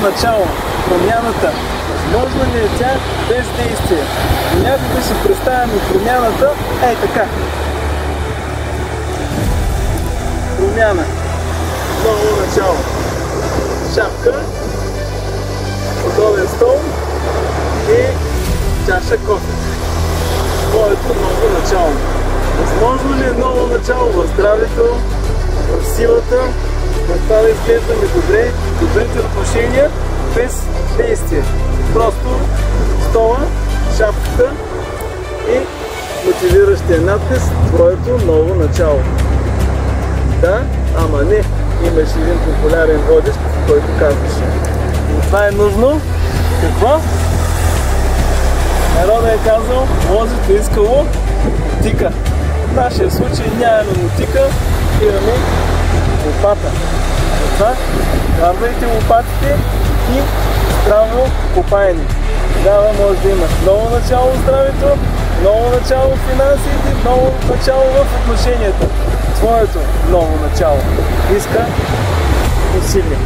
начало, промяната. Възможно ли е тя без действие? Някога си представяме промяната ей така. Промяна. Ново начало. Шапка, удобен стол и чаша кофе. Твоето ново начало. Възможно ли е ново начало в здравето, в силата, в това да изглеждаме добре, добрите отношения без действие? Просто стола, шапката и мотивиращия надпис твоето ново начало. Да, ама не. Имаш един популярен водещ, който казваше. Но това е нужно. Какво? Народът е казал, лозето искало мотика. В нашия случай нямаме мотика, имаме лопата. Затова вкарвайте лопатите и здраво копаене. Тогава може да имаш ново начало в здравето, ново начало в финансите, ново начало в отношенията. Твоето ново начало иска усилие.